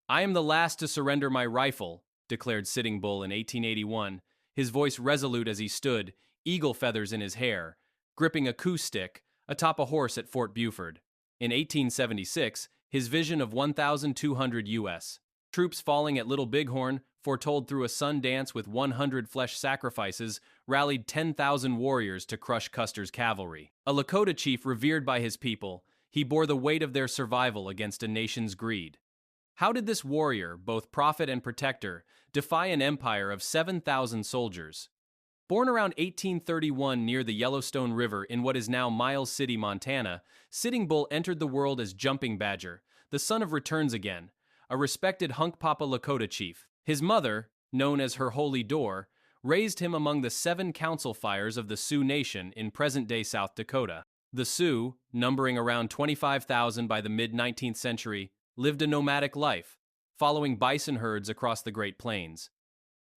"I am the last to surrender my rifle," declared Sitting Bull in 1881, his voice resolute as he stood, eagle feathers in his hair, gripping a coup stick atop a horse at Fort Buford. In 1876, his vision of 1,200 U.S. troops falling at Little Bighorn, foretold through a sun dance with 100 flesh sacrifices, rallied 10,000 warriors to crush Custer's cavalry. A Lakota chief revered by his people, he bore the weight of their survival against a nation's greed. How did this warrior, both prophet and protector, defy an empire of 7,000 soldiers? Born around 1831 near the Yellowstone River in what is now Miles City, Montana, Sitting Bull entered the world as Jumping Badger, the son of Returns Again, a respected Hunkpapa Lakota chief. His mother, known as her Holy Door, raised him among the 7 council fires of the Sioux Nation in present-day South Dakota. The Sioux, numbering around 25,000 by the mid-19th century, lived a nomadic life, following bison herds across the Great Plains.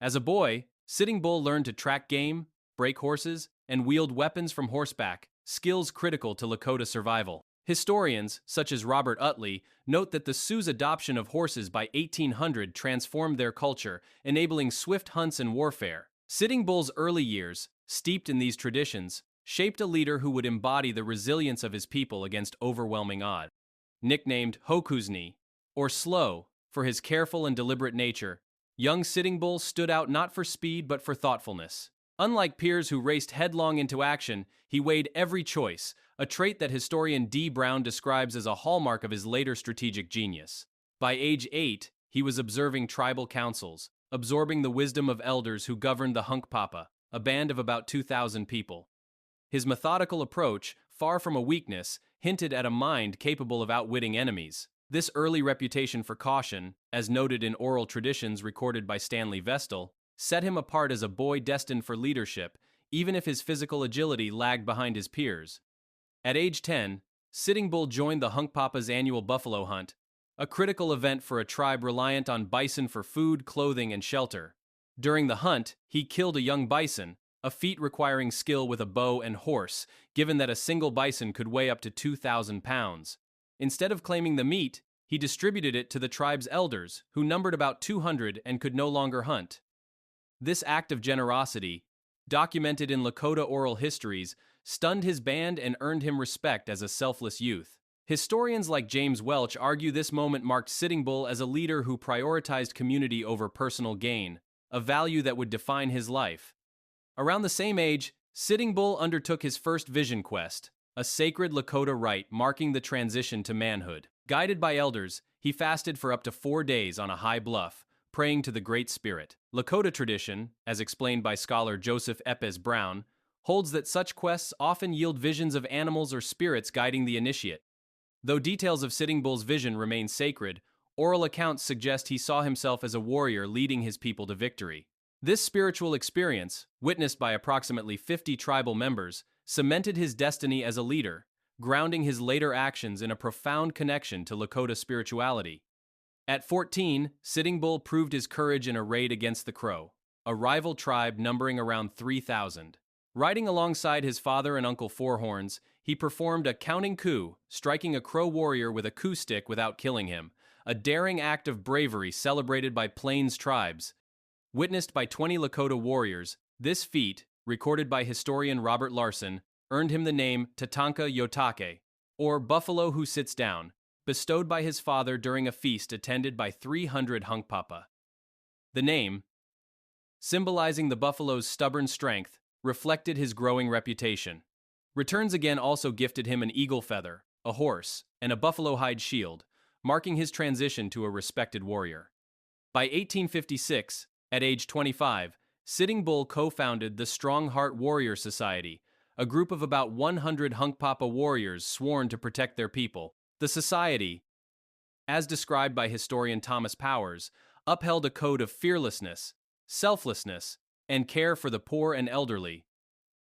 As a boy, Sitting Bull learned to track game, break horses, and wield weapons from horseback, skills critical to Lakota survival. Historians, such as Robert Utley, note that the Sioux's adoption of horses by 1800 transformed their culture, enabling swift hunts and warfare. Sitting Bull's early years, steeped in these traditions, shaped a leader who would embody the resilience of his people against overwhelming odds. Nicknamed Hokusni, or Slow, for his careful and deliberate nature, young Sitting Bull stood out not for speed but for thoughtfulness. Unlike peers who raced headlong into action, he weighed every choice, a trait that historian D. Brown describes as a hallmark of his later strategic genius. By age 8, he was observing tribal councils, absorbing the wisdom of elders who governed the Hunkpapa, a band of about 2,000 people. His methodical approach, far from a weakness, hinted at a mind capable of outwitting enemies. This early reputation for caution, as noted in oral traditions recorded by Stanley Vestal, set him apart as a boy destined for leadership, even if his physical agility lagged behind his peers. At age 10, Sitting Bull joined the Hunkpapa's annual buffalo hunt, a critical event for a tribe reliant on bison for food, clothing, and shelter. During the hunt, he killed a young bison, a feat requiring skill with a bow and horse, given that a single bison could weigh up to 2,000 pounds. Instead of claiming the meat, he distributed it to the tribe's elders, who numbered about 200 and could no longer hunt. This act of generosity, documented in Lakota oral histories, stunned his band and earned him respect as a selfless youth. Historians like James Welch argue this moment marked Sitting Bull as a leader who prioritized community over personal gain, a value that would define his life. Around the same age, Sitting Bull undertook his first vision quest, a sacred Lakota rite marking the transition to manhood. Guided by elders, he fasted for up to 4 days on a high bluff, praying to the Great Spirit. Lakota tradition, as explained by scholar Joseph Epes Brown, holds that such quests often yield visions of animals or spirits guiding the initiate. Though details of Sitting Bull's vision remain sacred, oral accounts suggest he saw himself as a warrior leading his people to victory. This spiritual experience, witnessed by approximately 50 tribal members, cemented his destiny as a leader, grounding his later actions in a profound connection to Lakota spirituality. At 14, Sitting Bull proved his courage in a raid against the Crow, a rival tribe numbering around 3,000. Riding alongside his father and Uncle Four Horns, he performed a counting coup, striking a Crow warrior with a coup stick without killing him, a daring act of bravery celebrated by Plains tribes. Witnessed by 20 Lakota warriors, this feat, recorded by historian Robert Larson, earned him the name Tatanka Yotake, or Buffalo Who Sits Down, bestowed by his father during a feast attended by 300 Hunkpapa. The name, symbolizing the buffalo's stubborn strength, reflected his growing reputation. Returns Again also gifted him an eagle feather, a horse, and a buffalo hide shield, marking his transition to a respected warrior. By 1856, at age 25, Sitting Bull co-founded the Strongheart Warrior Society, a group of about 100 Hunkpapa warriors sworn to protect their people. The society, as described by historian Thomas Powers, upheld a code of fearlessness, selflessness, and care for the poor and elderly,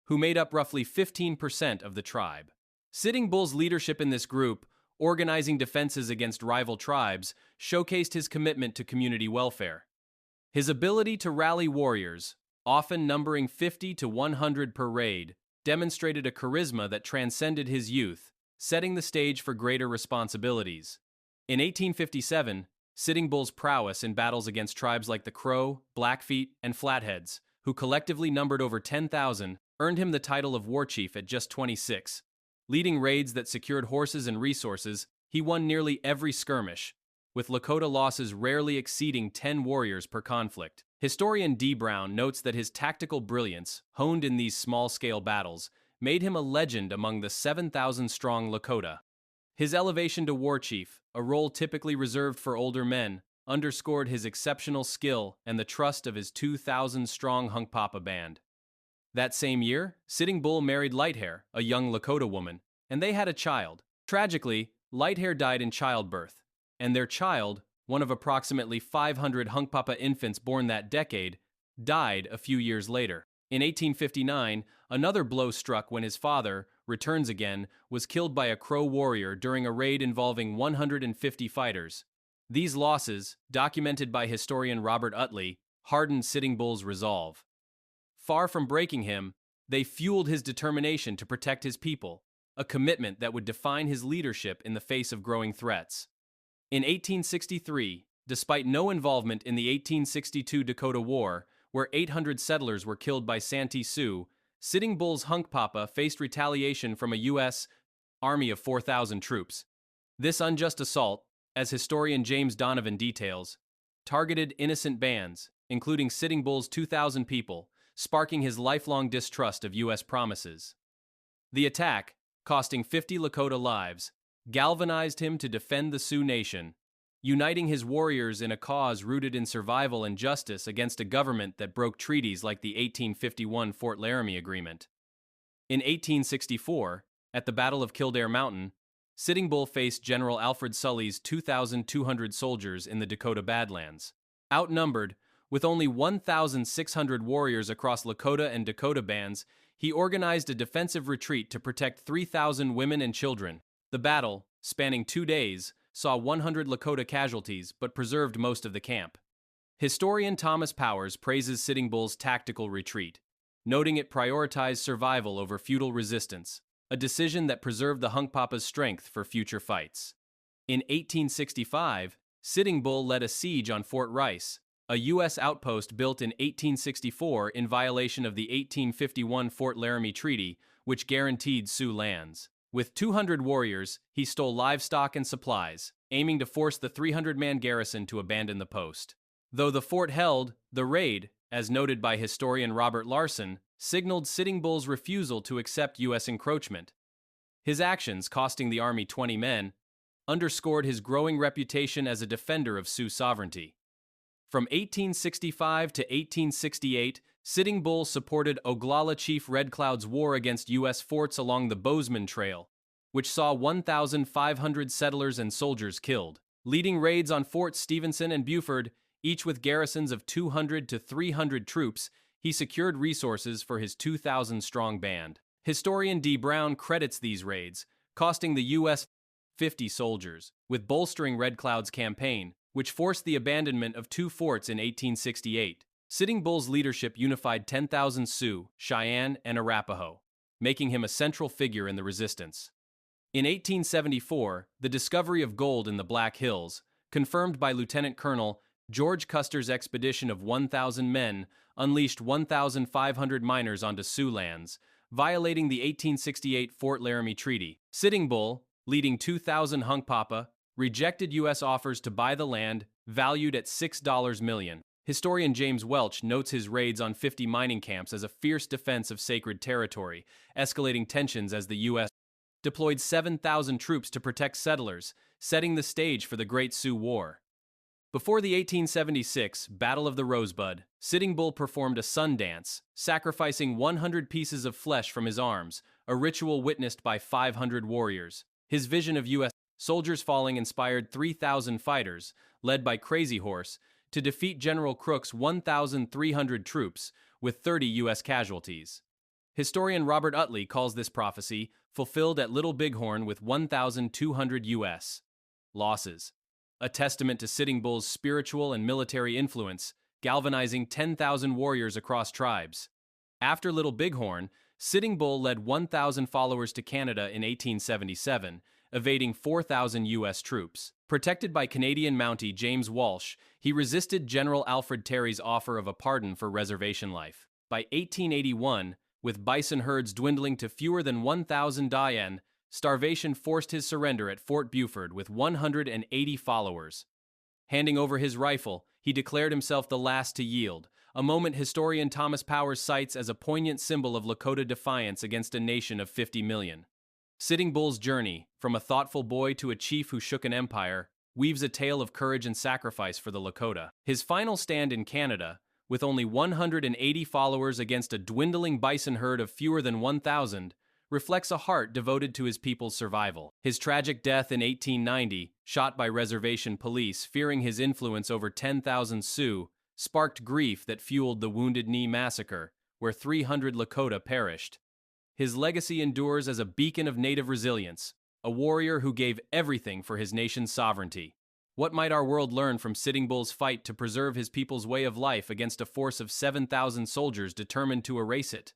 who made up roughly 15% of the tribe. Sitting Bull's leadership in this group, organizing defenses against rival tribes, showcased his commitment to community welfare. His ability to rally warriors, often numbering 50 to 100 per raid, demonstrated a charisma that transcended his youth, setting the stage for greater responsibilities. In 1857, Sitting Bull's prowess in battles against tribes like the Crow, Blackfeet, and Flatheads, who collectively numbered over 10,000, earned him the title of Warchief at just 26. Leading raids that secured horses and resources, he won nearly every skirmish, with Lakota losses rarely exceeding 10 warriors per conflict. Historian D. Brown notes that his tactical brilliance, honed in these small-scale battles, made him a legend among the 7,000-strong Lakota. His elevation to Warchief, a role typically reserved for older men, underscored his exceptional skill and the trust of his 2,000-strong Hunkpapa band. That same year, Sitting Bull married Lighthair, a young Lakota woman, and they had a child. Tragically, Lighthair died in childbirth, and their child, one of approximately 500 Hunkpapa infants born that decade, died a few years later. In 1859, another blow struck when his father, Returns Again, was killed by a Crow warrior during a raid involving 150 fighters. These losses, documented by historian Robert Utley, hardened Sitting Bull's resolve. Far from breaking him, they fueled his determination to protect his people, a commitment that would define his leadership in the face of growing threats. In 1863, despite no involvement in the 1862 Dakota War, where 800 settlers were killed by Santee Sioux, Sitting Bull's Hunkpapa faced retaliation from a U.S. Army of 4,000 troops. This unjust assault, as historian James Donovan details, targeted innocent bands, including Sitting Bull's 2,000 people, sparking his lifelong distrust of U.S. promises. The attack, costing 50 Lakota lives, galvanized him to defend the Sioux Nation, uniting his warriors in a cause rooted in survival and justice against a government that broke treaties like the 1851 Fort Laramie Agreement. In 1864, at the Battle of Kildare Mountain, Sitting Bull faced General Alfred Sully's 2,200 soldiers in the Dakota Badlands. Outnumbered, with only 1,600 warriors across Lakota and Dakota bands, he organized a defensive retreat to protect 3,000 women and children. The battle, spanning 2 days, saw 100 Lakota casualties but preserved most of the camp. Historian Thomas Powers praises Sitting Bull's tactical retreat, noting it prioritized survival over futile resistance, a decision that preserved the Hunkpapa's strength for future fights. In 1865, Sitting Bull led a siege on Fort Rice, a U.S. outpost built in 1864 in violation of the 1851 Fort Laramie Treaty, which guaranteed Sioux lands. With 200 warriors, he stole livestock and supplies, aiming to force the 300-man garrison to abandon the post. Though the fort held, the raid, as noted by historian Robert Larson, signaled Sitting Bull's refusal to accept U.S. encroachment. His actions, costing the army 20 men, underscored his growing reputation as a defender of Sioux sovereignty. From 1865 to 1868, Sitting Bull supported Oglala Chief Red Cloud's war against U.S. forts along the Bozeman Trail, which saw 1,500 settlers and soldiers killed. Leading raids on Forts Stevenson and Buford, each with garrisons of 200 to 300 troops, he secured resources for his 2,000-strong band. Historian D. Brown credits these raids, costing the U.S. 50 soldiers, with bolstering Red Cloud's campaign, which forced the abandonment of 2 forts in 1868. Sitting Bull's leadership unified 10,000 Sioux, Cheyenne, and Arapaho, making him a central figure in the resistance. In 1874, the discovery of gold in the Black Hills, confirmed by Lieutenant Colonel George Custer's expedition of 1,000 men, unleashed 1,500 miners onto Sioux lands, violating the 1868 Fort Laramie Treaty. Sitting Bull, leading 2,000 Hunkpapa, rejected U.S. offers to buy the land, valued at $6 million. Historian James Welch notes his raids on 50 mining camps as a fierce defense of sacred territory, escalating tensions as the U.S. deployed 7,000 troops to protect settlers, setting the stage for the Great Sioux War. Before the 1876 Battle of the Rosebud, Sitting Bull performed a sun dance, sacrificing 100 pieces of flesh from his arms, a ritual witnessed by 500 warriors. His vision of U.S. soldiers falling inspired 3,000 fighters, led by Crazy Horse, to defeat General Crook's 1,300 troops, with 30 U.S. casualties. Historian Robert Utley calls this prophecy fulfilled at Little Bighorn with 1,200 U.S. losses, a testament to Sitting Bull's spiritual and military influence, galvanizing 10,000 warriors across tribes. After Little Bighorn, Sitting Bull led 1,000 followers to Canada in 1877, evading 4,000 U.S. troops. Protected by Canadian Mountie James Walsh, he resisted General Alfred Terry's offer of a pardon for reservation life. By 1881, with bison herds dwindling to fewer than 1,000 Diane, starvation forced his surrender at Fort Buford with 180 followers. Handing over his rifle, he declared himself the last to yield, a moment historian Thomas Powers cites as a poignant symbol of Lakota defiance against a nation of 50 million. Sitting Bull's journey, from a thoughtful boy to a chief who shook an empire, weaves a tale of courage and sacrifice for the Lakota. His final stand in Canada, with only 180 followers against a dwindling bison herd of fewer than 1,000, reflects a heart devoted to his people's survival. His tragic death in 1890, shot by reservation police fearing his influence over 10,000 Sioux, sparked grief that fueled the Wounded Knee Massacre, where 300 Lakota perished. His legacy endures as a beacon of native resilience, a warrior who gave everything for his nation's sovereignty. What might our world learn from Sitting Bull's fight to preserve his people's way of life against a force of 7,000 soldiers determined to erase it?